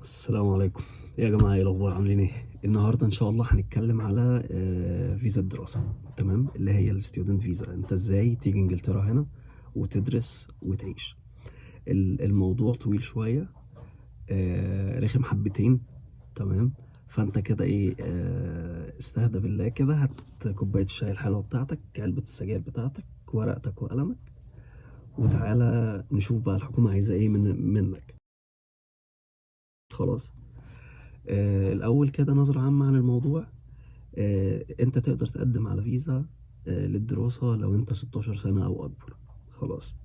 السلام عليكم يا جماعة، ايه الأخبار؟ عاملين ايه؟ النهاردة إن شاء الله هنتكلم على فيزا الدراسة. تمام، اللي هي الستودنت فيزا. انت ازاي تيجي انجلترا هنا وتدرس وتعيش. الموضوع طويل شوية، رخم حبتين. تمام، فانت كده ايه، استهدى بالله كده، هات كوباية الشاي الحلوة بتاعتك، علبة السجاير بتاعتك، ورقتك وقلمك، وتعالى نشوف بقى الحكومة عايزة ايه منك. خلاص. الأول كده نظرة عامة عن الموضوع. انت تقدر تقدم على فيزا للدراسة لو انت 16 سنة او اكبر. خلاص.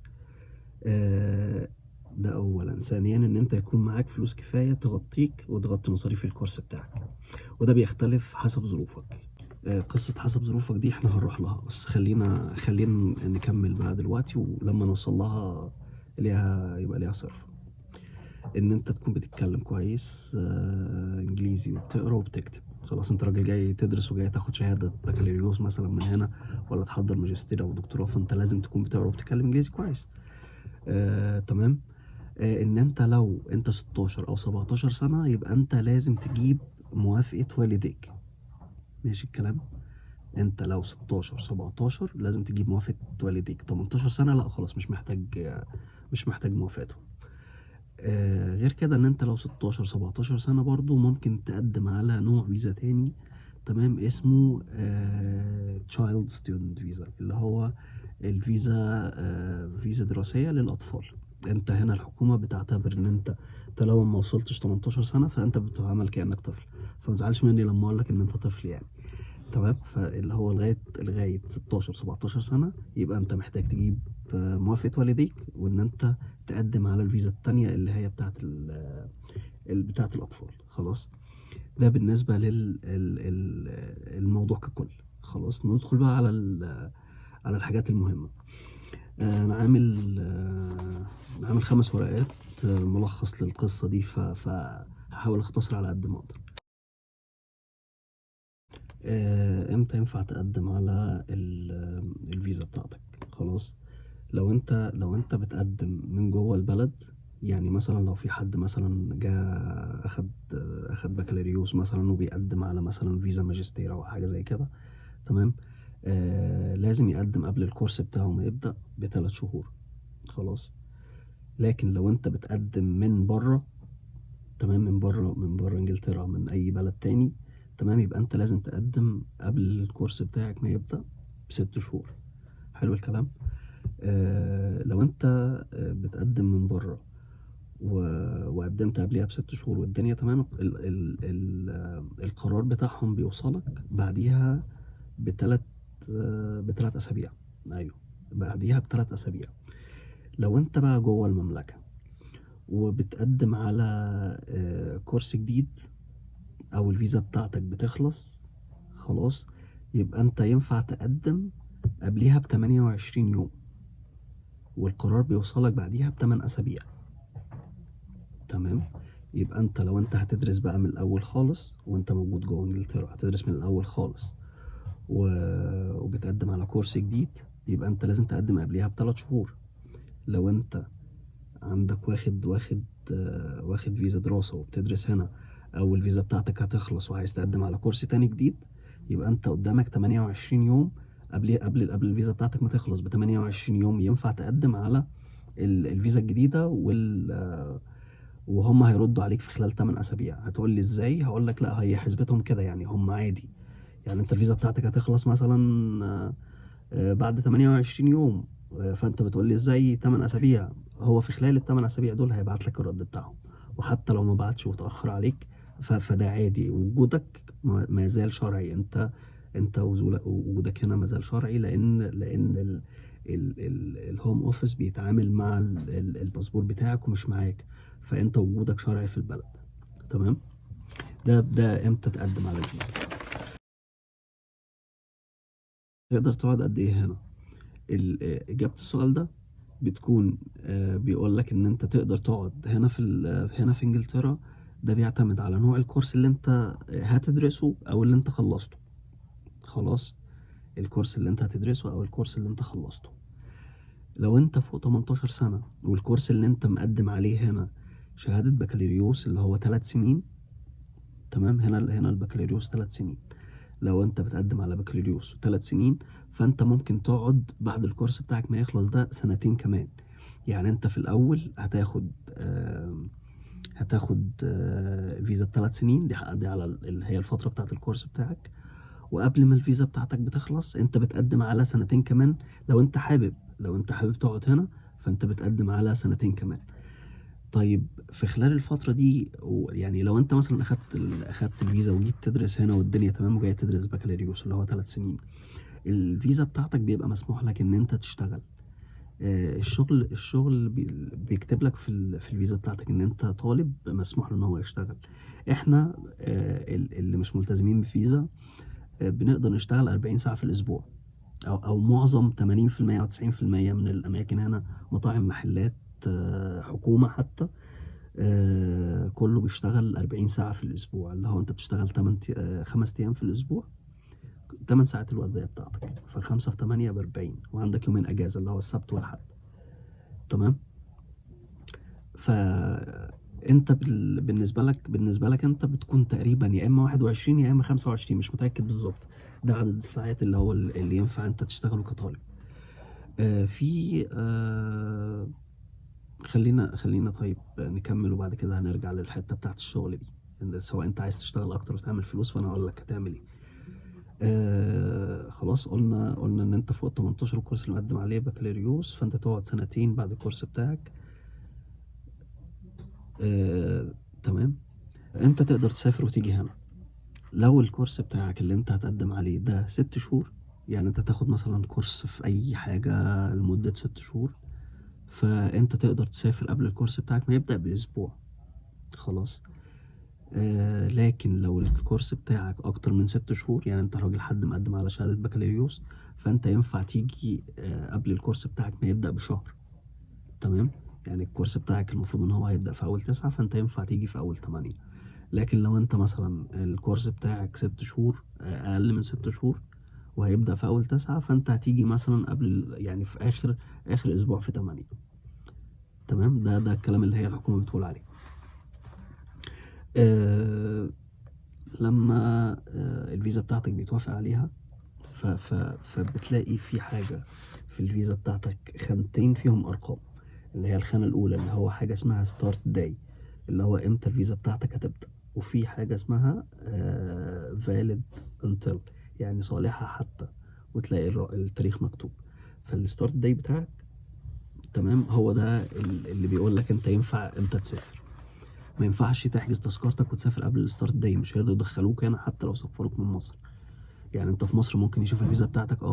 آه، ده اولا. ثانيا ان انت يكون معاك فلوس كفاية تغطيك وتغطي مصاريف الكورس بتاعك، وده بيختلف حسب ظروفك. قصة حسب ظروفك دي احنا هنروح لها، بس خلينا نكمل بقى دلوقتي، ولما نوصل لها يبقى ليها صرف. ان انت تكون بتتكلم كويس انجليزي، وبتقرا وبتكتب. خلاص، انت راجل جاي تدرس وجاي تاخد شهاده بكالوريوس مثلا من هنا، ولا تحضر ماجستير او دكتوراه، فانت لازم تكون بتقرا وبتتكلم انجليزي كويس. تمام. ان انت لو انت 16 او 17 سنه، يبقى انت لازم تجيب موافقه والديك. ماشي الكلام. انت لو 16 17 لازم تجيب موافقه والديك. 18 سنه لا خلاص، مش محتاج موافقتهم. غير كده ان انت لو 16 17 سنة برضو ممكن تقدم على نوع فيزا تاني. تمام، اسمه تشايلد ستودنت فيزا، اللي هو الفيزا، فيزا دراسية للأطفال. انت هنا الحكومة بتعتبر ان انت لو ما وصلتش 18 سنة فانت بتتعامل كأنك طفل. فما تزعلش مني لما اقول لك ان انت طفل يعني. تمام، فاللي هو لغاية 16 17 سنة يبقى انت محتاج تجيب موافقة والديك، وان انت تقدم على الفيزا التانية اللي هي بتاعت الأطفال. خلاص. ده بالنسبة للموضوع ككل. خلاص، ندخل بقى على الحاجات المهمة. أنا عامل 5 ورقات، ملخص للقصة دي، فهحاول أختصر على قد ما أقدر. امتى ينفع تقدم على الفيزا بتاعتك؟ خلاص. لو انت بتقدم من جوه البلد، يعني مثلا لو في حد مثلا اخد بكالوريوس مثلا، وبيقدم على مثلا فيزا ماجستير او حاجه زي كده. تمام. لازم يقدم قبل الكورس بتاعه ما يبدأ ب3 شهور. خلاص. لكن لو انت بتقدم من بره، تمام، من بره انجلترا، من اي بلد تاني، تمام، يبقى انت لازم تقدم قبل الكورس بتاعك ما يبدأ ب6 شهور. حلو الكلام. لو انت بتقدم من بره وقدمت قبلها ب6 شهور والدنيا تمام، القرار بتاعهم بيوصلك بعديها بثلاث بثلاث اسابيع. ايوه، بعديها ب3 اسابيع. لو انت بقى جوه المملكه وبتقدم على كورس جديد، او الفيزا بتاعتك بتخلص، خلاص، يبقى انت ينفع تقدم قبليها ب28 يوم، والقرار بيوصلك بعديها ب8 اسابيع. تمام. يبقى انت لو انت هتدرس بقى من الاول خالص، وانت موجود جوه انجلترا هتدرس من الاول خالص، وبتقدم على كورس جديد، يبقى انت لازم تقدم قبلها ب3 شهور. لو انت عندك واخد فيزا دراسة وبتدرس هنا، او الفيزا بتاعتك هتخلص وعايز تقدم على كورس تاني جديد، يبقى انت قدامك 28 يوم. قبل الفيزا بتاعتك ما تخلص ب28 يوم ينفع تقدم على الفيزا الجديدة، وهم هيردوا عليك في خلال 8 اسابيع. هتقول لي ازاي؟ هقول لك لا، هي حسبتهم كده يعني، هم عادي. يعني انت الفيزا بتاعتك هتخلص مثلا بعد 28 يوم. فانت بتقول لي ازاي 8 اسابيع؟ هو في خلال ال8 اسابيع دول هيبعت لك الرد بتاعهم. وحتى لو ما بعتش وتاخر عليك، فده عادي. وجودك ما زال شرعي. انت وجودك هنا ما زال شرعي، لان الهوم اوفيس بيتعامل مع الباسبور بتاعك ومش معاك، فانت وجودك شرعي في البلد. تمام. ده امتى تقدم على الفيزا؟ تقدر تقعد قد ايه هنا؟ اجابة السؤال ده بتكون بيقول لك ان انت تقدر تقعد هنا في انجلترا. ده بيعتمد على نوع الكورس اللي انت هتدرسه او اللي انت خلصته. خلاص. الكورس اللي انت هتدرسه او الكورس اللي انت خلصته. لو انت فوق 18 سنة والكورس اللي انت مقدم عليه هنا شهادة بكالوريوس اللي هو 3 سنين. تمام، هنا البكالوريوس 3 سنين. لو انت بتقدم على بكالوريوس 3 سنين، فانت ممكن تقعد بعد الكورس بتاعك ما يخلص ده 2 سنين كمان. يعني انت في الاول هتاخد فيزا 3 سنين دي على اللي هي الفترة بتاعت الكورس بتاعك. وقبل ما الفيزا بتاعتك بتخلص انت بتقدم على 2 سنين كمان. لو انت حابب تقعد هنا، فانت بتقدم على 2 سنين كمان. طيب في خلال الفترة دي، يعني لو انت مثلا اخدت الفيزا وجيت تدرس هنا والدنيا تمام، وجاي تدرس بكالوريوس اللي هو 3 سنين، الفيزا بتاعتك بيبقى مسموح لك ان انت تشتغل. الشغل بيكتب لك في الفيزا بتاعتك ان انت طالب مسموح له ان هو يشتغل. احنا اللي مش ملتزمين بفيزا بنقدر نشتغل 40 ساعة في الاسبوع، او معظم 80% او 90% من الاماكن هنا، مطاعم، محلات، حكومة حتى، كله بيشتغل 40 ساعة في الأسبوع، اللي هو أنت بتشتغل 5 أيام في الأسبوع، 8 ساعات الوردية بتاعتك، ف5 في 8 ب40، وعندك يومين أجازة اللي هو السبت والحد. تمام. فأنت بالنسبة لك أنت بتكون تقريبا يا إما 21 يا إما 25، مش متأكد بالظبط. ده عدد الساعات اللي هو اللي ينفع أنت تشتغله كطالب. في خلينا طيب نكمل، وبعد كده هنرجع للحته بتاعت الشغل دي. سواء انت عايز تشتغل اكتر وتعمل فلوس، فانا اقول لك هتعمل ايه. خلاص، قلنا ان انت فوق 18 الكورس اللي مقدم عليه بكالوريوس، فانت تقعد 2 سنين بعد الكورس بتاعك. تمام. انت تقدر تسافر وتيجي هنا لو الكورس بتاعك اللي انت هتقدم عليه ده 6 شهور. يعني انت تاخد مثلا كورس في اي حاجه لمده 6 شهور، فانت تقدر تسافر قبل الكورس بتاعك ما يبدأ باسبوع. خلاص. لكن لو الكورس بتاعك اكتر من 6 شهور، يعني انت راجل حد مقدم على شهادة بكالوريوس، فانت ينفع تيجي قبل الكورس بتاعك ما يبدأ بشهر. تمام. يعني الكورس بتاعك المفروض ان هو هيبدأ في اول 9، فانت ينفع تيجي في اول 8. لكن لو انت مثلا الكورس بتاعك 6 شهور، اقل من 6 شهور، وهيبدأ في اول 9، فانت هتيجي مثلا قبل، يعني في اخر اسبوع في 8. تمام. ده الكلام اللي هي الحكومة بتقول عليه. لما الفيزا بتاعتك بيتوافق عليها، فبتلاقي في حاجة في الفيزا بتاعتك خانتين فيهم أرقام. اللي هي الخانة الأولى اللي هو حاجة اسمها ستارت داي، اللي هو إمتى الفيزا بتاعتك هتبدأ. وفي حاجة اسمها valid until، يعني صالحة حتى، وتلاقي التاريخ مكتوب. فالستارت داي بتاعك، تمام، هو ده اللي بيقول لك انت ينفع امتى تسافر. ما ينفعش تحجز تذكرتك وتسافر قبل الستارت داي، مش هيقدروا يدخلوك هنا حتى لو سفروك من مصر. يعني انت في مصر ممكن يشوف الفيزا بتاعتك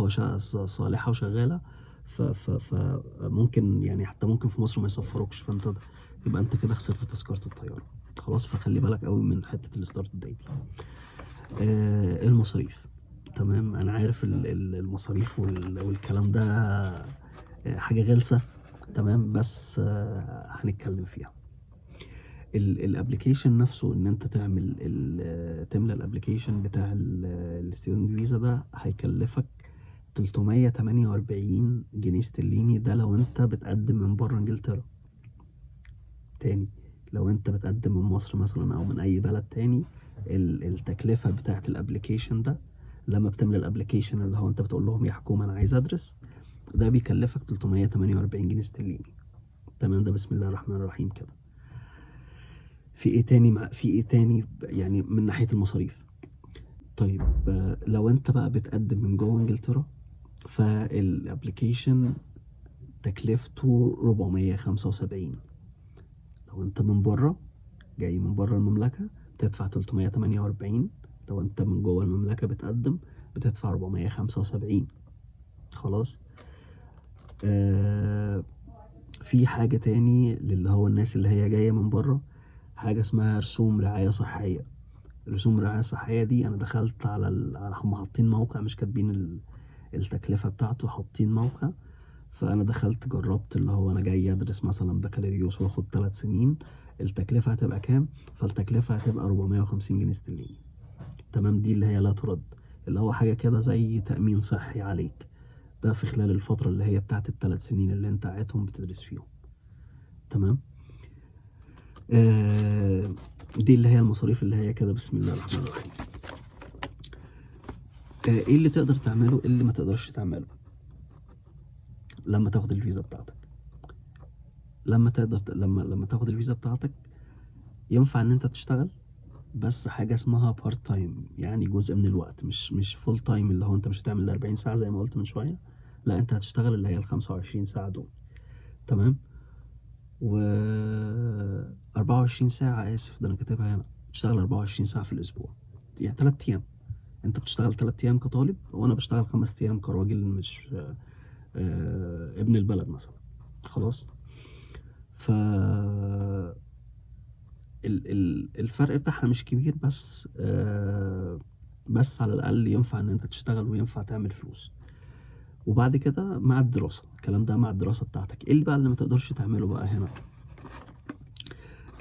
صالحة وشغالة، فممكن يعني حتى ممكن في مصر ما يسفروكش، فانت يبقى انت كده خسرت تذكرة الطيارة. خلاص. فخلي بالك قوي من حتة الستارت داي دي. المصاريف. تمام. انا عارف المصاريف والكلام ده حاجة غلسة. تمام. بس هنتكلم فيها. الابلكيشن نفسه، ان انت تملى الابلكيشن بتاع الستودنت فيزا ده، هيكلفك 348 جنيه استرليني. ده لو انت بتقدم من بره انجلترا. تاني، لو انت بتقدم من مصر مثلا او من اي بلد تاني، التكلفة بتاعت الابلكيشن ده، لما بتملى الابلكيشن اللي هو انت بتقول لهم يا حكومة انا عايز ادرس، ده بيكلفك 348 جنيه استرليني. تمام. ده بسم الله الرحمن الرحيم كده. في ايه تاني يعني من ناحية المصاريف؟ طيب لو انت بقى بتقدم من جوه انجلترا، فالابليكيشن تكلفته 475. لو انت من بره، جاي من بره المملكة، بتدفع 348. لو انت من جوه المملكة بتدفع 475. خلاص. في حاجة تاني اللي هو الناس اللي هي جاية من بره، حاجة اسمها رسوم رعاية صحية. رسوم الرعاية الصحية دي أنا دخلت هم حاطين موقع، مش كاتبين التكلفة بتاعته، حاطين موقع. فأنا دخلت جربت اللي هو أنا جاي أدرس مثلا بكالوريوس واخد 3 سنين، التكلفة هتبقى كام؟ فالتكلفة هتبقى 450 جنيه استرليني. تمام. دي اللي هي لا ترد، اللي هو حاجة كده زي تأمين صحي عليك. ده في خلال الفترة اللي هي بتاعت ال3 سنين اللي انت قاعدهم بتدرس فيهم. تمام. دي اللي هي المصاريف اللي هي كده بسم الله الرحمن الرحيم. ايه اللي تقدر تعمله، ايه اللي ما تقدرش تعمله لما تاخد الفيزا بتاعتك؟ لما تاخد الفيزا بتاعتك ينفع ان انت تشتغل، بس حاجة اسمها بارت تايم، يعني جزء من الوقت، مش فول تايم اللي هو انت مش هتعمل 40 ساعة زي ما قلت من شوية، لا انت هتشتغل اللي هي ال 25 ساعة دول. تمام. و 24 ساعة، آسف ده أنا كاتبها هنا، تشتغل 24 ساعة في الأسبوع، يعني 3 أيام. أنت بتشتغل 3 أيام كطالب، وأنا بشتغل 5 أيام كراجل مش ابن البلد مثلا. خلاص. ف الفرق بتاعها مش كبير، بس على الأقل ينفع إن أنت تشتغل وينفع تعمل فلوس. وبعد كده مع الدراسة، الكلام ده مع الدراسة بتاعتك. إيه اللي بقى اللي ما تقدرش تعمله بقى هنا؟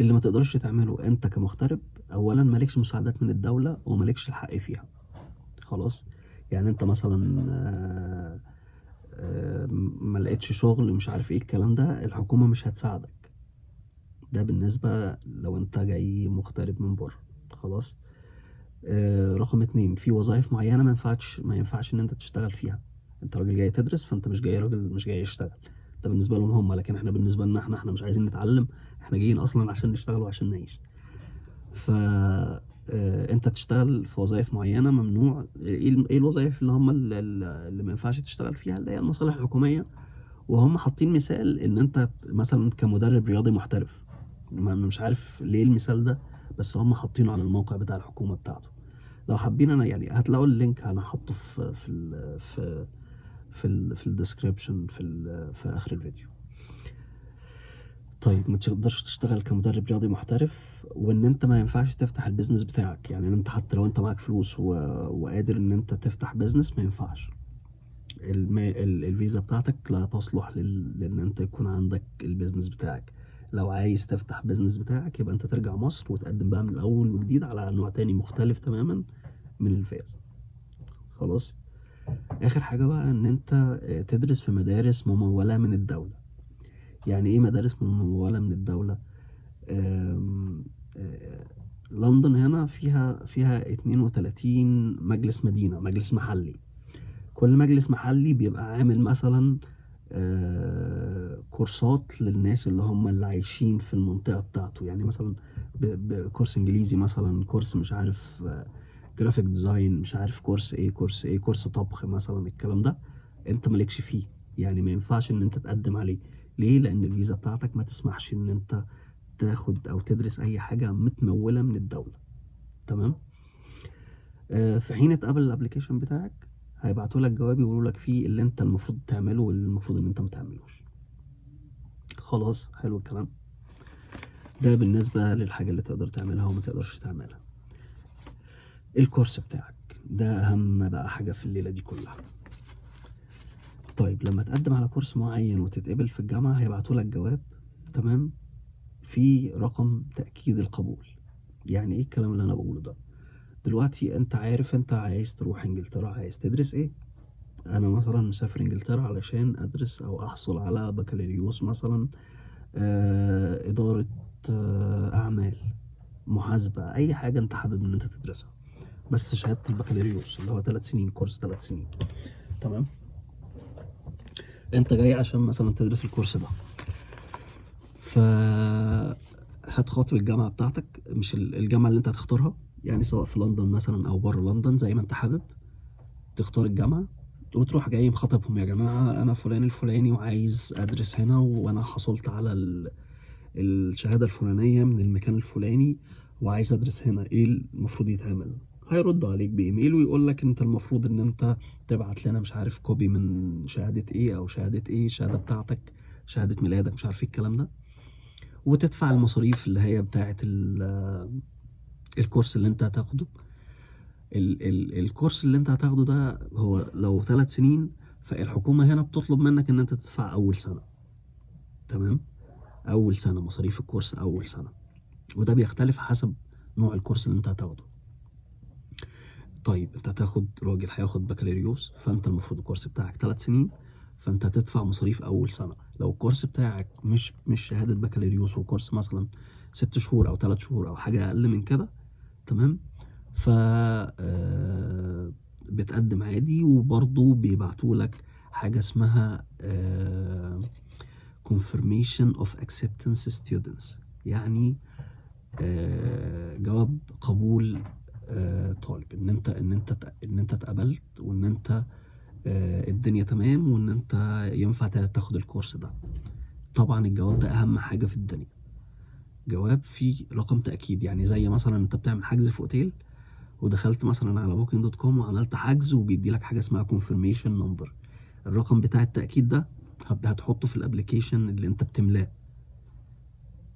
اللي ما تقدرش تعمله انت كمغترب، اولا مالكش مساعدات من الدولة ومالكش الحق فيها. خلاص. يعني انت مثلا ما لقيتش شغل، مش عارف ايه الكلام ده، الحكومة مش هتساعدك. ده بالنسبة لو انت جاي مغترب من بره. خلاص. رقم 2، في وظائف معينة ما ينفعش ان انت تشتغل فيها. انت راجل جاي تدرس، فانت مش جاي راجل مش جاي يشتغل. ده بالنسبة لهم هم، لكن احنا بالنسبة لنا احنا مش عايزين نتعلم، احنا جايين اصلا عشان نشتغل وعشان نعيش. ف انت تشتغل في وظائف معينه ممنوع. ايه الوظائف اللي هم اللي ما ينفعش تشتغل فيها؟ اللي هي المصالح الحكوميه. وهم حاطين مثال ان انت مثلا كمدرب رياضي محترف، مش عارف ليه المثال ده، بس هم حاطينه على الموقع بتاع الحكومه بتاعته. لو حابين انا يعني هتلاقوا اللينك، انا حاطه في الديسكريبشن في اخر الفيديو. طيب ما تقدرش تشتغل كمدرب رياضي محترف، وان انت ما ينفعش تفتح البيزنس بتاعك. يعني انت حتى لو انت معاك فلوس وقادر ان انت تفتح بيزنس، ما ينفعش. الفيزا بتاعتك لا تصلح لان انت يكون عندك البيزنس بتاعك. لو عايز تفتح بيزنس بتاعك يبقى انت ترجع مصر وتقدم بقى من الاول وجديد على نوع تاني مختلف تماما من الفيزا. خلاص. اخر حاجة بقى ان انت تدرس في مدارس ممولة من الدولة. يعني ايه مدارس ممولة من الدولة؟ آم، آه، لندن هنا فيها 32 مجلس مدينة، مجلس محلي. كل مجلس محلي بيبقى عامل مثلا كورسات للناس اللي عايشين في المنطقة بتاعته. يعني مثلا كورس انجليزي مثلا، كورس مش عارف جرافيك ديزاين، مش عارف كورس ايه كورس طبخ مثلا. الكلام ده انت مالكش فيه، يعني ما ينفعش ان انت تقدم عليه. ليه؟ لان الفيزا بتاعتك ما تسمحش ان انت تاخد او تدرس اي حاجه متموله من الدوله. تمام. في حين تقابل الابلكيشن بتاعك، هيبعتوا لك جواب يقولوا لك فيه اللي انت المفروض تعمله واللي المفروض ان انت ما تعملوش. خلاص. حلو الكلام. ده بالنسبه للحاجه اللي تقدر تعملها وما تقدرش تعملها. الكورس بتاعك ده اهم بقى حاجه في الليله دي كلها. طيب لما تقدم على كورس معين وتتقبل في الجامعه، هيبعتوا لك جواب. تمام. في رقم تاكيد القبول. يعني ايه الكلام اللي انا بقوله ده؟ دلوقتي انت عارف انت عايز تروح انجلترا، عايز تدرس ايه. انا مثلا مسافر انجلترا علشان ادرس او احصل على بكالوريوس مثلا، ادارة، اعمال، محاسبة، اي حاجة انت حابب ان انت تدرسها. بس شهادة البكالوريوس اللي هو 3 سنين، كورس 3 سنين. تمام. انت جاي عشان مثلا تدرس الكورس ده، ف هتخاطب الجامعة بتاعتك، مش الجامعة اللي انت هتختارها، يعني سواء في لندن مثلا او بره لندن زي ما انت حابب. تختار الجامعة وتروح جاي مخاطبهم: يا جماعة أنا فلان الفلاني وعايز أدرس هنا، وأنا حصلت على الشهادة الفلانية من المكان الفلاني وعايز أدرس هنا، إيه المفروض يتعمل؟ هيرد عليك بإيميل ويقول لك أنت المفروض إن أنت تبعت لنا مش عارف كوبي من شهادة إيه أو شهادة إيه، الشهادة بتاعتك، شهادة ميلادك، مش عارف إيه الكلام ده، وتدفع المصاريف اللي هي بتاعة الكورس اللي أنت هتاخده. الكورس اللي انت هتاخده ده هو لو 3 سنين، فالحكومة هنا بتطلب منك ان انت تدفع اول سنة. تمام. اول سنة مصاريف الكورس اول سنة، وده بيختلف حسب نوع الكورس اللي انت هتاخده. طيب انت هتاخد، راجل هياخد بكالوريوس، فانت المفروض الكورس بتاعك 3 سنين، فانت هتدفع مصاريف اول سنة. لو الكورس بتاعك مش شهادة بكالوريوس، وكورس مثلا 6 شهور او 3 شهور او حاجه اقل من كده، تمام. ف بتقدم عادي، وبرضه بيبعتوا لك حاجه اسمها confirmation of acceptance students، يعني جواب قبول طالب، ان انت اتقبلت، وان انت الدنيا تمام، وان انت ينفع تاخد الكورس ده. طبعا الجواب ده اهم حاجه في الدنيا، جواب فيه رقم تاكيد. يعني زي مثلا انت بتعمل حجز في اوتيل، ودخلت مثلا على booking.com وعملت حجز، وبيدي لك حاجه اسمها confirmation number، الرقم بتاع التاكيد ده هتحطه في الابلكيشن اللي انت بتملاه.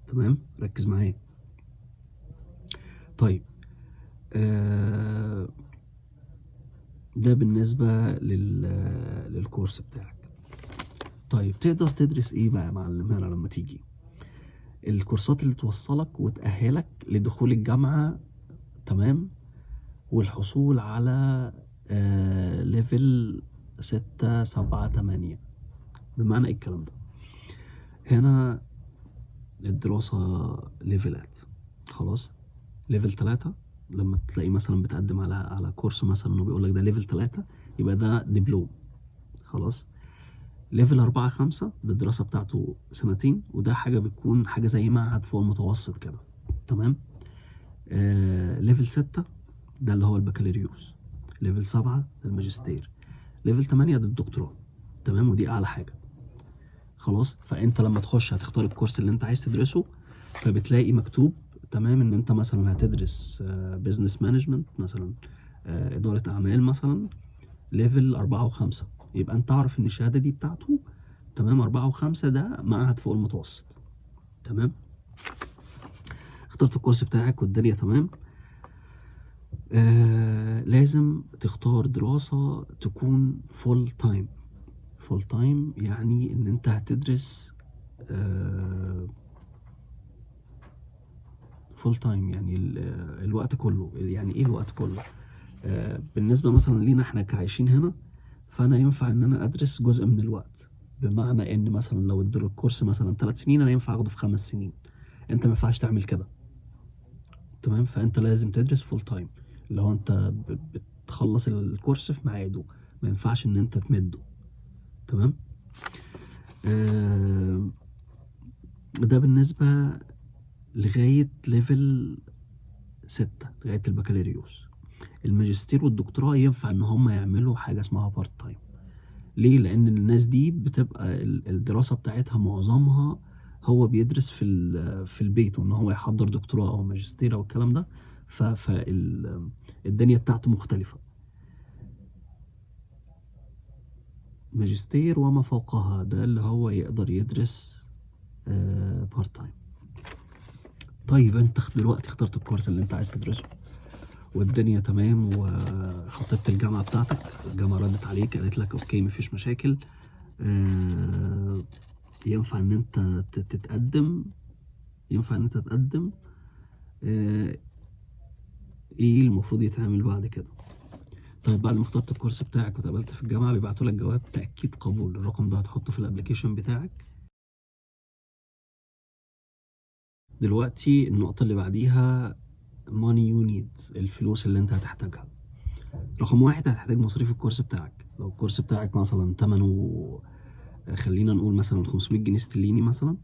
تمام، ركز معايا. طيب ده بالنسبه للكورس بتاعك. طيب تقدر تدرس ايه بقى يا معلم هنا لما تيجي؟ الكورسات اللي توصلك وتأهلك لدخول الجامعة، تمام، والحصول على ليفل 6 7 8. بمعنى ايه الكلام ده؟ هنا الدراسة ليفلات، خلاص. ليفل 3 لما تلاقي مثلا بتقدم على كورس مثلا وبيقول لك ده ليفل 3، يبقى ده دبلوم، خلاص. ليفل 4 5 ده الدراسة بتاعته سنتين، وده حاجة بتكون حاجة زي معهد فوق المتوسط كده، تمام. ليفل 6 ده اللي هو البكالوريوس. ليفل 7 ده الماجستير. ليفل 8 ده الدكتوراه، تمام، ودي اعلى حاجه، خلاص. فانت لما تخش هتختار الكورس اللي انت عايز تدرسه، فبتلاقي مكتوب، تمام، ان انت مثلا هتدرس بيزنس مانجمنت مثلا، اداره اعمال مثلا، ليفل 4 و5. يبقى انت عارف ان الشهاده دي بتاعته، تمام، 4 و5 ده معهد فوق المتوسط، تمام. اخترت الكورس بتاعك والدنيا تمام. لازم تختار دراسة تكون فول تايم. فول تايم يعني ان انت هتدرس فول تايم، يعني الوقت كله. يعني ايه الوقت كله؟ بالنسبة مثلا لينا احنا كعايشين هنا، فانا ينفع ان انا ادرس جزء من الوقت، بمعنى ان مثلا لو الكورس مثلا 3 سنين، انا ينفع اخده في 5 سنين. انت ما ينفعش تعمل كده، تمام. فانت لازم تدرس فول تايم، اللي هو انت بتخلص الكورس في ميعاده، ما ينفعش ان انت تمده، تمام. ده بالنسبة لغاية ليفل 6، لغاية البكالوريوس. الماجستير والدكتوراه ينفع ان هم يعملوا حاجة اسمها بارت تايم. ليه؟ لان الناس دي بتبقى الدراسة بتاعتها معظمها هو بيدرس في البيت، وان هو يحضر دكتوراه او ماجستير او الكلام ده، فالدنيا بتاعته مختلفة. ماجستير وما فوقها ده اللي هو يقدر يدرس بارت تايم. طيب انت دلوقتي اخترت الكورس اللي انت عايز تدرسه والدنيا تمام، وخطبت الجامعة بتاعتك، الجامعة ردت عليك قالت لك اوكي مفيش مشاكل، ينفع ان انت تتقدم، ينفع ان انت تقدم. ايه المفروض يتعمل بعد كده؟ طيب بعد ما اخترت الكورس بتاعك واتقبلت في الجامعة، بيبعتوا لك جواب تأكيد قبول. الرقم ده هتحطه في الابليكيشن بتاعك. دلوقتي النقطة اللي بعديها money you need، الفلوس اللي انت هتحتاجها. رقم 1 هتحتاج مصاريف الكورس بتاعك. لو الكورس بتاعك مثلا تمنه خلينا نقول مثلا 500 جنيه استرليني مثلا،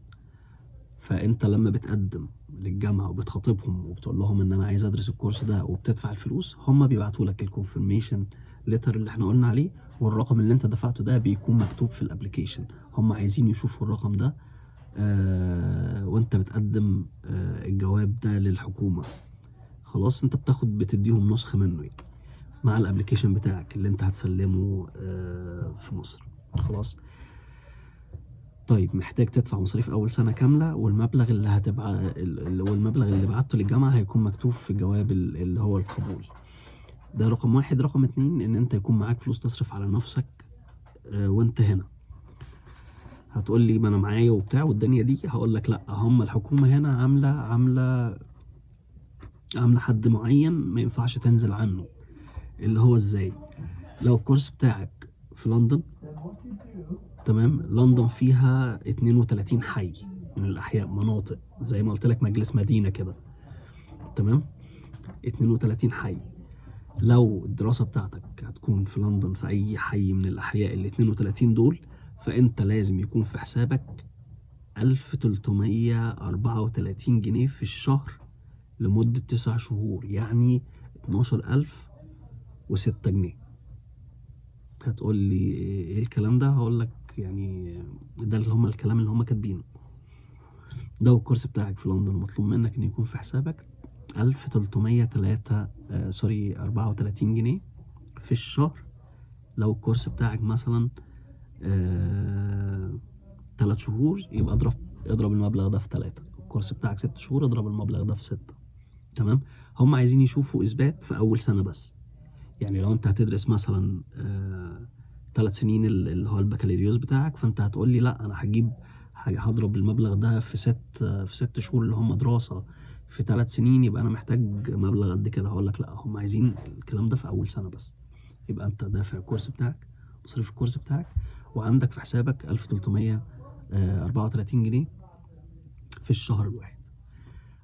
فانت لما بتقدم للجامعة وبتخاطبهم وبتقول لهم ان انا عايز ادرس الكورس ده وبتدفع الفلوس، هم بيبعتوا لك الكونفirmation ليتر اللي احنا قلنا عليه، والرقم اللي انت دفعته ده بيكون مكتوب في الابليكيشن. هم عايزين يشوفوا الرقم ده وانت بتقدم الجواب ده للحكومة. خلاص، انت بتديهم نسخة منه يعني مع الابليكيشن بتاعك اللي انت هتسلمه في مصر، خلاص. طيب محتاج تدفع مصاريف اول سنة كاملة، والمبلغ اللي بعته للجامعة هيكون مكتوب في الجواب اللي هو القبول. ده رقم 1. رقم 2 ان انت يكون معاك فلوس تصرف على نفسك وانت هنا. هتقول لي ما انا معايا وبتاع والدنيا دي، هقول لك لا، هم الحكومة هنا عاملة حد معين ما ينفعش تنزل عنه. اللي هو ازاي؟ لو الكورس بتاعك في لندن، تمام، لندن فيها 32 حي، من الأحياء، مناطق زي ما قلت لك مجلس مدينة كده، تمام. 32 حي. لو الدراسة بتاعتك هتكون في لندن في أي حي من الأحياء ال 32 دول، فأنت لازم يكون في حسابك 1334 جنيه في الشهر لمدة 9 شهور، يعني 12006 جنيه. هتقول لي ايه الكلام ده؟ هقول لك يعني ده اللي هم الكلام اللي هم كاتبينه. ده الكورس بتاعك في لندن مطلوب منك ان يكون في حسابك 1303 34 جنيه في الشهر. لو الكورس بتاعك مثلا 3 شهور، يبقى اضرب المبلغ ده في 3. الكورس بتاعك 6 شهور، اضرب المبلغ ده في 6. تمام. هم عايزين يشوفوا اثبات في اول سنة بس. يعني لو انت هتدرس مثلا 3 سنين اللي هو البكالوريوس بتاعك، فانت هتقول لي لا، انا هضرب المبلغ ده في 6 شهور اللي هم دراسة في 3 سنين، يبقى انا محتاج مبلغ قد كده. هقول لك لا، هم عايزين الكلام ده في اول سنة بس. يبقى انت دافع الكورس بتاعك، مصاريف الكورس بتاعك، وعندك في حسابك 1334 جنيه في الشهر الواحد،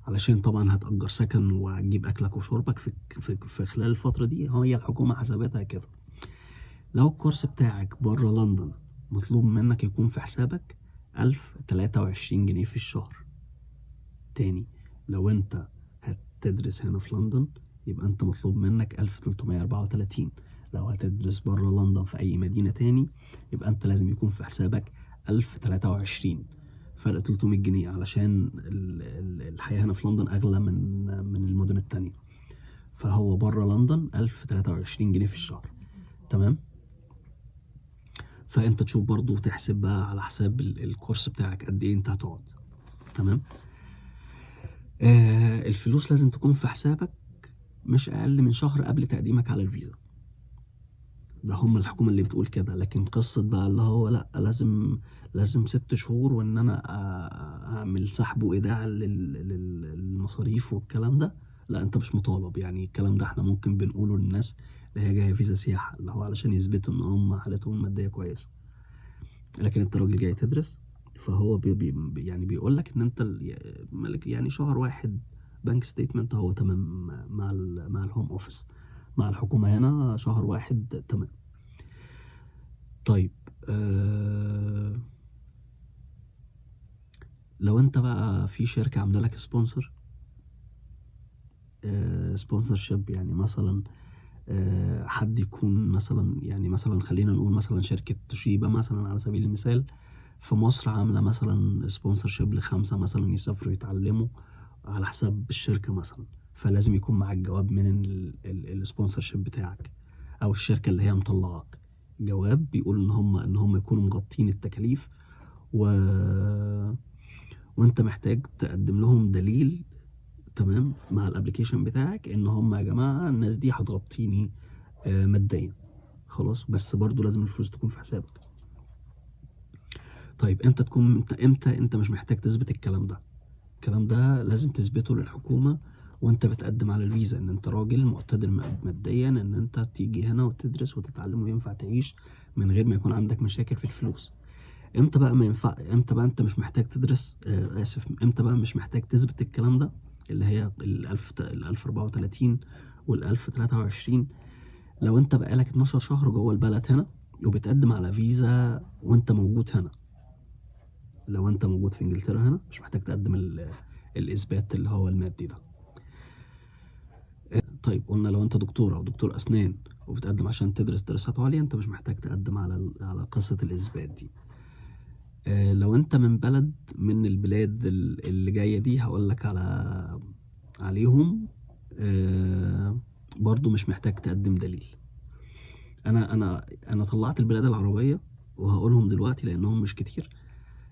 علشان طبعا هتأجر سكن وهتجيب أكلك وشربك في خلال الفترة دي. هي الحكومة حسبتها كده. لو الكورس بتاعك بره لندن، مطلوب منك يكون في حسابك 1023 جنيه في الشهر. تاني، لو انت هتدرس هنا في لندن يبقى انت مطلوب منك 1334. لو هتدرس بره لندن في اي مدينة تاني يبقى انت لازم يكون في حسابك 1023، فرق 300 جنيه، علشان الحياة هنا في لندن اغلى من المدن التانية. فهو بره لندن 1023 جنيه في الشهر، تمام. فانت تشوف برضو تحسب بقى على حساب الكورس بتاعك قد ايه انت هتقعد، تمام. الفلوس لازم تكون في حسابك مش اقل من شهر قبل تقديمك على الفيزا. ده هم الحكومة اللي بتقول كده. لكن قصة بقى اللي هو لا، لازم 6 شهور، وان انا اعمل سحب وايداع للمصاريف والكلام ده، لا، انت مش مطالب. يعني الكلام ده احنا ممكن بنقوله للناس اللي هي جاية فيزا سياحة، اللي هو علشان يثبتوا ان هم حالتهم المادية كويسة. لكن انت راجل جاي تدرس، فهو يعني بيقول لك ان انت مالك يعني شهر واحد بنك ستيتمنت هو تمام مع الهوم اوفيس، مع الحكومة هنا شهر واحد تمام. طيب، لو انت بقى في شركة عاملة لك سبونسرشيب، يعني مثلا حد يكون مثلا، يعني مثلا خلينا نقول مثلا شركة توشيبا مثلا على سبيل المثال في مصر عاملة مثلا سبونسرشيب ل5 مثلا يسافروا يتعلموا على حساب الشركة مثلا، فلازم يكون معاك جواب من السبونسرشيب بتاعك او الشركة اللي هي مطلعاك، جواب بيقول ان هم يكونوا مغطين التكاليف، و... وانت محتاج تقدم لهم دليل، تمام، مع الابليكيشن بتاعك ان هم يا جماعة الناس دي هتغطيني ماديا. خلاص، بس برضو لازم الفلوس تكون في حسابك. طيب امتى انت مش محتاج تثبت الكلام ده؟ الكلام ده لازم تثبته للحكومة وانت بتقدم على الفيزا، ان انت راجل مقتدر ماديا ان انت تيجي هنا وتدرس وتتعلم وينفع تعيش من غير ما يكون عندك مشاكل في الفلوس. امتى بقى ما ينفع؟ امتى بقى انت مش محتاج تدرس؟ امتى بقى مش محتاج تثبت الكلام ده؟ اللي هي ال 1034 وال 1023. لو انت بقالك 12 شهر جوه البلد هنا وبتقدم على فيزا وانت موجود هنا. لو انت موجود في انجلترا هنا مش محتاج تقدم الاثبات اللي هو المادي ده. طيب، قلنا لو انت دكتور او دكتور اسنان وبتقدم عشان تدرس دراسات عليا، انت مش محتاج تقدم على قصة الاثبات دي. لو انت من بلد من البلاد اللي جاية دي هقول لك عليهم، برضو مش محتاج تقدم دليل. انا طلعت البلاد العربية وهقولهم دلوقتي لانهم مش كتير،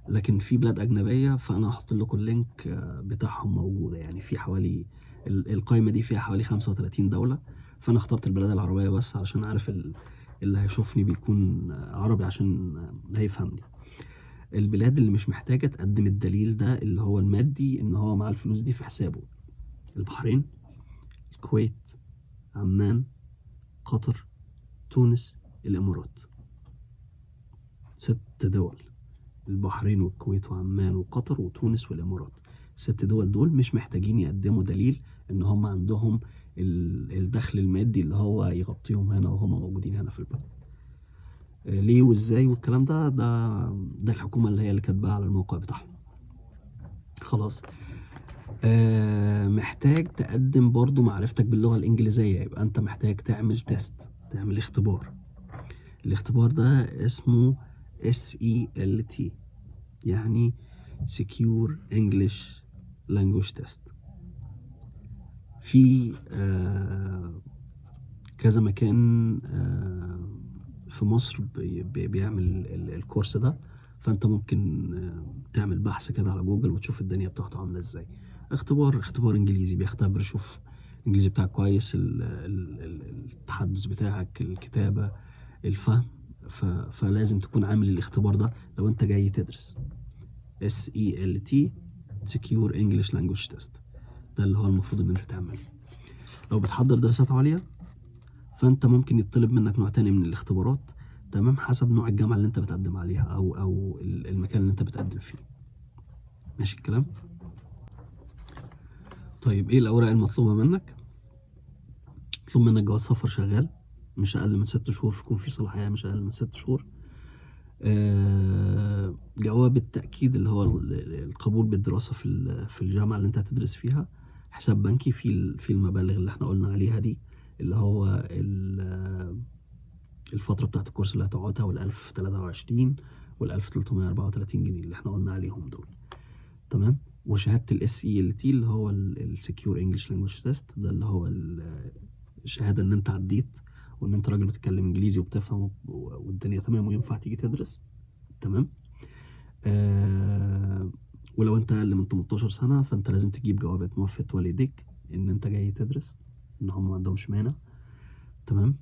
لكن في بلاد أجنبية فأنا هحط لكم اللينك بتاعهم موجودة. يعني في حوالي القائمة دي فيها حوالي 35 دولة، فأنا اخترت البلاد العربية بس علشان عارف اللي هيشوفني بيكون عربي عشان هيفهمني. البلاد اللي مش محتاجة تقدم الدليل ده اللي هو المادي إن هو مع الفلوس دي في حسابه: البحرين، الكويت، عمان، قطر، تونس، الإمارات. 6 دول. البحرين والكويت وعمان وقطر وتونس والامارات. ال6 دول دول مش محتاجين يقدموا دليل ان هم عندهم الدخل المادي اللي هو يغطيهم هنا وهم موجودين هنا في البلد. ليه وازاي والكلام ده الحكومة اللي هي اللي كاتباه على الموقع بتاعهم. خلاص. محتاج تقدم برضو معرفتك باللغة الإنجليزية، يبقى أنت محتاج تعمل تيست، تعمل اختبار. الاختبار ده اسمه SELT، يعني Secure English Language Test. في كذا مكان في مصر بيعمل الكورس ده، فانت ممكن تعمل بحث كده على جوجل وتشوف الدنيا بتاعته عامله ازاي. اختبار انجليزي، بيختبر يشوف الانجليزي بتاعك كويس، التحدث بتاعك، الكتابه، الفهم. فلازم تكون عامل الاختبار ده لو انت جاي تدرس. SELT Secure English Language Test، ده اللي هو المفروض ان انت تعمله. لو بتحضر دراسات عليا فانت ممكن يطلب منك نوع تاني من الاختبارات، تمام، حسب نوع الجامعة اللي انت بتقدم عليها او المكان اللي انت بتقدم فيه. ماشي الكلام؟ طيب ايه الاوراق المطلوبة منك؟ مطلوب منك جواز سفر شغال مش اقل من 6 شهور، يكون في صلاحية مش اقل من 6 شهور. جواب التأكيد اللي هو القبول بالدراسة في الجامعة اللي انت هتدرس فيها. حساب بنكي في المبالغ اللي احنا قلنا عليها دي، اللي هو الفترة بتاعت الكورس اللي هتقعدها، وال1023 وال1334 جنيه اللي احنا قلنا عليهم دول، تمام. وشهادة SELT اللي هو السكيور انجلش لانجويج تيست، ده اللي هو الشهادة ان انت عديت وان انت راجل بتتكلم انجليزي وبتفهم والدنيا تمام وينفع تيجي تدرس، تمام. ولو انت اقل من 18 سنة فانت لازم تجيب جوابات موافقة والديك ان انت جاي تدرس، ان هم ما عندهمش مانع، تمام.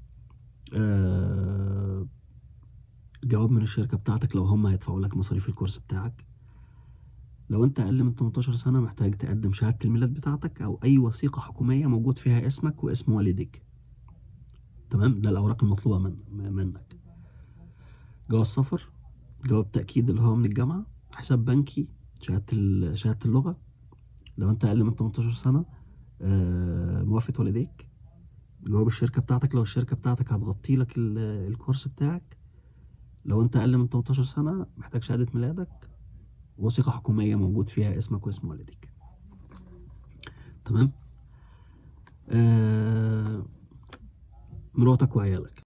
جواب من الشركة بتاعتك لو هم هيدفعوا لك مصاريف الكورس بتاعك. لو انت اقل من 18 سنة محتاج تقدم شهادة الميلاد بتاعتك او اي وثيقة حكومية موجود فيها اسمك واسم والديك، تمام. ده الاوراق المطلوبة منك. جواز سفر، جواب تأكيد اللي هو من الجامعة، حساب بنكي، شهادة اللغة. لو انت اقل من 18 سنة موافقة والديك. جواب الشركة بتاعتك لو الشركة بتاعتك هتغطي لك الكورس بتاعك. لو انت اقل من 18 سنة محتاج شهادة ميلادك، وثيقة حكومية موجود فيها اسمك واسم والديك، تمام. مراتك وعيالك.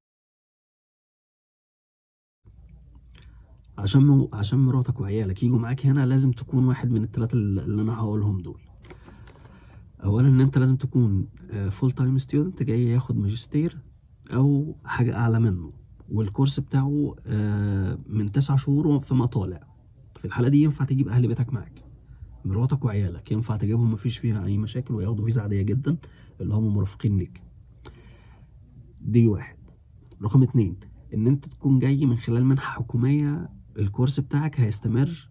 عشان مراتك وعيالك يجوا معاك هنا لازم تكون واحد من الثلاثة اللي انا هقولهم دول. اولا ان انت لازم تكون فول تايم ستودنت جاي ياخد ماجستير او حاجة اعلى منه، والكورس بتاعه من 9 شهور فما طالع. في الحالة دي ينفع تجيب اهل بيتك معاك. مراتك وعيالك ينفع تجيبهم، مفيش فيها اي مشاكل، وياخدوا فيزا عادية جدا اللي هم مرافقين ليك. دي واحد. رقم 2 ان انت تكون جاي من خلال منحة حكومية، الكورس بتاعك هيستمر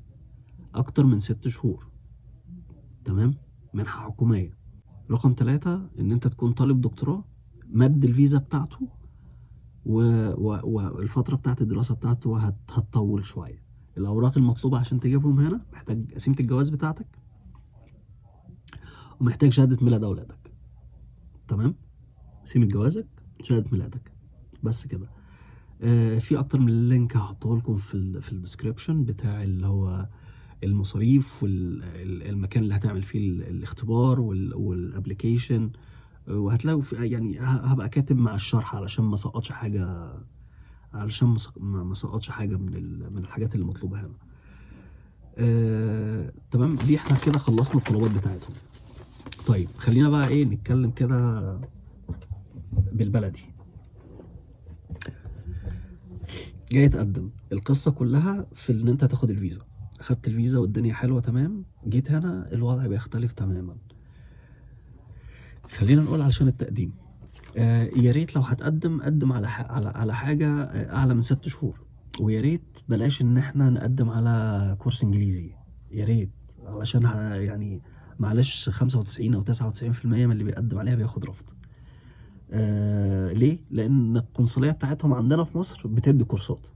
اكتر من 6 شهور، تمام، منحة حكومية. رقم 3 ان انت تكون طالب دكتوراه، مد الفيزا بتاعته والفترة بتاعت الدراسة بتاعته هتطول شوية. الاوراق المطلوبة عشان تجيبهم هنا: محتاج قسيمة الجواز بتاعتك، ومحتاج شهادة ميلاد اولادك، تمام. قسيمة جوازك، شهادة ميلادك، بس كده. في اكتر من لينك هحطه لكم في الديسكريبشن بتاع اللي هو المصاريف والمكان اللي هتعمل فيه الاختبار والابلكيشن، وهتلاقوا يعني هبقى كاتب مع الشرح علشان ما سقطش حاجه، ما سقطش حاجه من الحاجات اللي مطلوبه هنا. تمام. دي احنا كده خلصنا الطلبات بتاعتهم. طيب خلينا بقى ايه نتكلم كده بالبلدي. جاي تقدم، القصة كلها في ان انت تاخد الفيزا. اخدت الفيزا والدنيا حلوة تمام، جيت هنا الوضع بيختلف تماما. خلينا نقول علشان التقديم، يا ريت لو هتقدم قدم على حاجة اعلى من 6 شهور، ويا ريت بلاش ان احنا نقدم على كورس انجليزي، يا ريت، علشان يعني معلش 95 او 99% من اللي بيقدم عليها بياخد رفض. ليه؟ لان القنصلية بتاعتهم عندنا في مصر بتدي كورسات،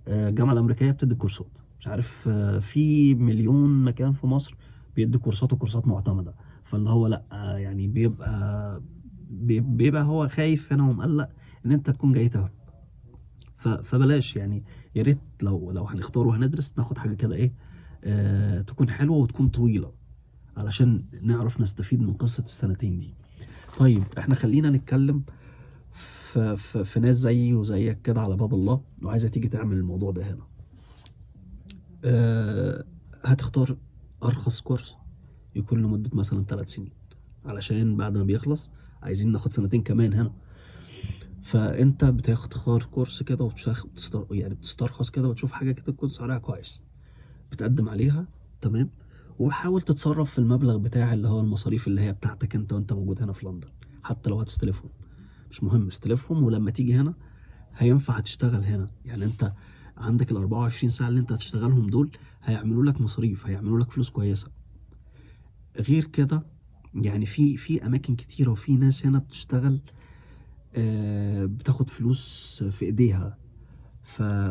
الجامعة الأمريكية بتدي كورسات مش عارف في مليون مكان في مصر بيدي كورسات وكورسات معتمدة. فاللي هو لأ يعني بيبقى هو خايف هنا ومقلق إن أنت تكون جاي تهرب. فبلاش يعني، يا ريت لو هنختار وهندرس ناخد حاجة كده إيه تكون حلوة وتكون طويلة علشان نعرف نستفيد من قصة السنتين دي. طيب احنا خلينا نتكلم في ناس زيي وزيك كده على باب الله وعايزة تيجي تعمل الموضوع ده هنا. هتختار أرخص كورس يكون لمدة مثلا 3 سنين، علشان بعد ما بيخلص عايزين ناخد سنتين كمان هنا. فانت بتختار كورس كده يعني بتسترخص كده وتشوف حاجة كده تكون سعرها كويس بتقدم عليها، تمام. وحاول تتصرف في المبلغ بتاع اللي هو المصاريف اللي هي بتاعتك انت وانت موجود هنا في لندن. حتى لو هتستلفهم مش مهم، استلفهم ولما تيجي هنا هينفع تشتغل هنا. يعني انت عندك ال 24 ساعة اللي انت هتشتغلهم دول هيعملوا لك مصاريف، هيعملوا لك فلوس كويسة. غير كده يعني في اماكن كتيرة وفي ناس هنا بتشتغل بتاخد فلوس في ايديها.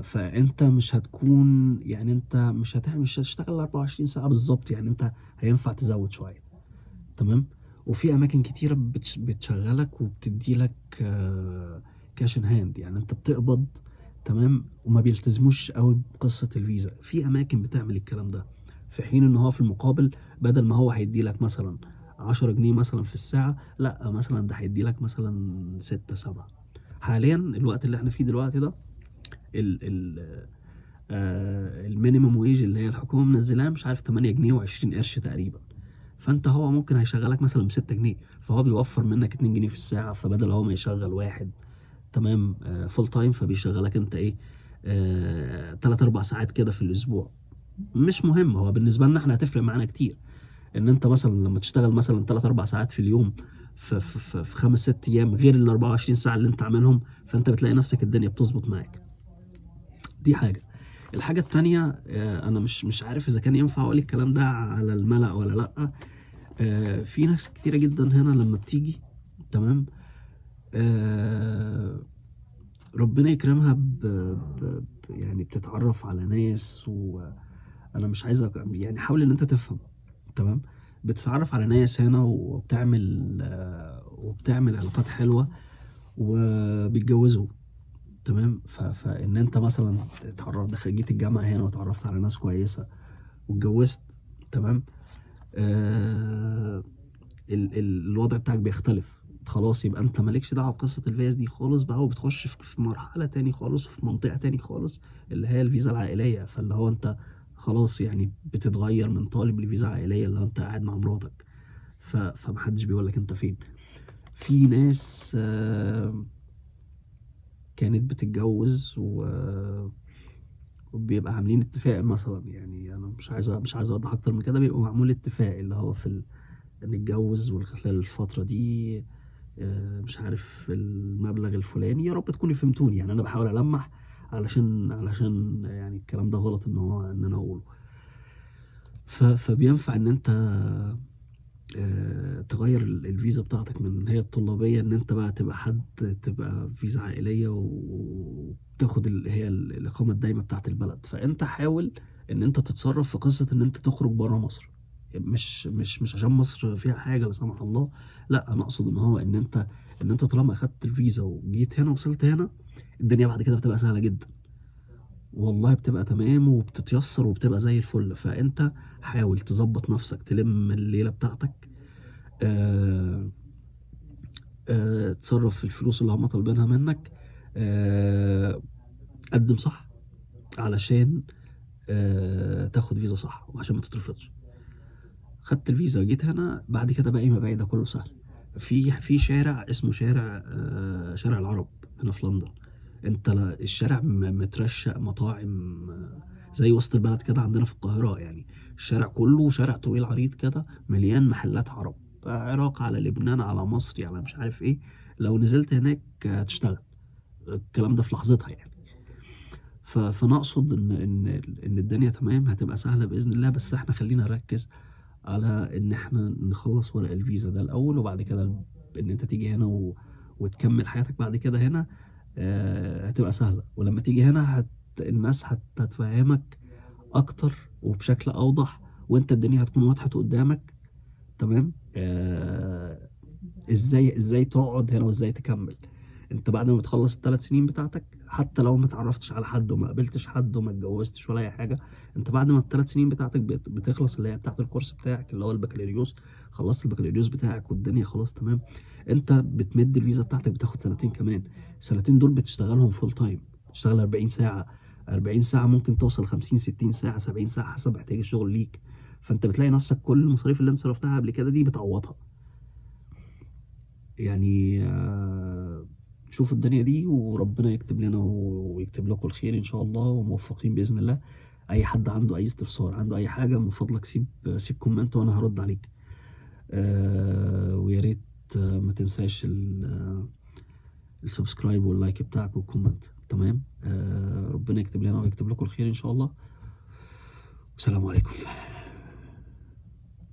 فانت مش هتكون يعني انت مش هتشتغل 24 ساعة بالظبط، يعني انت هينفع تزود شوية، تمام. وفي اماكن كتيرة بتشغلك وبتدي لك كاش ان هاند، يعني انت بتقبض، تمام، وما بيلتزموش قوي بقصة الفيزا. في اماكن بتعمل الكلام ده، في حين ان هو في المقابل بدل ما هو هيدي لك مثلا 10 جنيه مثلا في الساعة، لا مثلا ده هيدي لك مثلا 6 7. حاليا الوقت اللي احنا فيه دلوقتي ده ال ال المينيمم ويج اللي هي الحكومة منزلاه مش عارف 8 جنيه و20 قرش تقريبا. فانت هو ممكن هيشغلك مثلا ب6 جنيه، فهو بيوفر منك 2 جنيه في الساعة. فبدل هو ما يشغل واحد تمام فول تايم، فبيشغلك انت ايه 3 4 ساعات كده في الاسبوع. مش مهم، هو بالنسبة لنا احنا هتفرق معانا كتير ان انت مثلا لما تشتغل مثلا 3 4 ساعات في اليوم في 5 6 ايام غير ال 24 ساعة اللي انت عاملهم، فانت بتلاقي نفسك الدنيا بتظبط معاك. دي حاجة. الحاجة التانية انا مش عارف اذا كان ينفع اقول الكلام ده على الملأ ولا لا. في ناس كتيرة جدا هنا لما بتيجي، تمام، ربنا يكرمها يعني بتتعرف على ناس. وانا مش عايز يعني حاول ان انت تفهم، تمام. بتتعرف على ناس هنا وبتعمل علاقات حلوة وبيتجوزوا، تمام. فان انت مثلا جيت الجامعة هنا وتعرفت على ناس كويسة واتجوزت، تمام. الوضع بتاعك بيختلف خلاص. يبقى انت مالكش دعوه بقصه الفيز دي خالص بقى، وبتخش في مرحله تاني خالص وفي منطقه تاني خالص اللي هي الفيزا العائليه. فاللي هو انت خلاص يعني بتتغير من طالب لفيزا عائليه اللي هو انت قاعد مع مراتك. فمحدش بيقول لك انت فين. في ناس كانت بتتجوز وبيبقى عاملين اتفاق مثلا، يعني انا مش عايز اوضح اكتر من كده. بيبقى معمول اتفاق اللي هو نتجوز وخلال الفترة دي مش عارف المبلغ الفلاني. يا رب تكونوا فهمتوني، يعني انا بحاول المح علشان يعني الكلام ده غلط ان انا اقوله. فبينفع ان انت تغير الفيزا بتاعتك من هي الطلابية ان انت بقى تبقى فيزا عائلية وتاخد اللي هي الإقامة الدايمة بتاعت البلد. فانت حاول ان انت تتصرف في قصة ان انت تخرج بره مصر. مش عشان مصر فيها حاجة لا سمح الله، لا انا اقصد ان هو ان انت طالما اخدت الفيزا وجيت هنا وصلت هنا، الدنيا بعد كده بتبقى سهلة جدا والله، بتبقى تمام وبتتيسر وبتبقى زي الفل. فانت حاول تظبط نفسك، تلم الليلة بتاعتك، آه تصرف في الفلوس اللي هم طالبينها منك، قدم صح علشان تاخد فيزا صح وعشان ما تترفضش. خدت الفيزا وجيت هنا، بعد كده باقي ما باقي ده كله سهل. في شارع اسمه شارع العرب هنا في لندن. انت الشارع مترشق مطاعم زي وسط البلد كده عندنا في القاهرة. يعني الشارع كله شارع طويل عريض كده مليان محلات عرب، عراق على لبنان على مصري على مش عارف ايه. لو نزلت هناك هتشتغل الكلام ده في لحظتها يعني. فنقصد ان الدنيا تمام هتبقى سهلة بإذن الله. بس احنا خلينا نركز على ان احنا نخلص ورق الفيزا ده الاول، وبعد كده ان انت تيجي هنا وتكمل حياتك بعد كده هنا هتبقى سهلة. ولما تيجي هنا الناس هتفهمك اكتر وبشكل اوضح، وانت الدنيا هتكون وضحت قدامك. تمام. ازاي تقعد هنا وازاي تكمل. انت بعد ما بتخلص ال3 سنين بتاعتك، حتى لو ما اتعرفتش على حد وما قابلتش حد وما اتجوزتش ولا اي حاجه، انت بعد ما ال3 سنين بتاعتك بتخلص، اللي هي بتاعت الكورس بتاعك اللي هو البكالوريوس، خلصت البكالوريوس بتاعك والدنيا خلاص تمام، انت بتمد الفيزا بتاعتك، بتاخد سنتين كمان. السنتين دول بتشتغلهم فول تايم، تشتغل 40 ساعه. 40 ساعه ممكن توصل 50 60 ساعه 70 ساعه حسب احتياج الشغل ليك. فانت بتلاقي نفسك كل المصاريف اللي انت صرفتها قبل كده دي بتعوضها. يعني شوف الدنيا دي، وربنا يكتب لنا ويكتب لكم الخير ان شاء الله، وموفقين باذن الله. اي حد عنده اي استفسار، عنده اي حاجه، من فضلك سيب كومنت وانا هرد عليك. ويا ريت ما تنساش السبسكرايب واللايك بتاعك والكومنت. تمام. ربنا يكتب لنا ويكتب لكم الخير ان شاء الله. والسلام عليكم.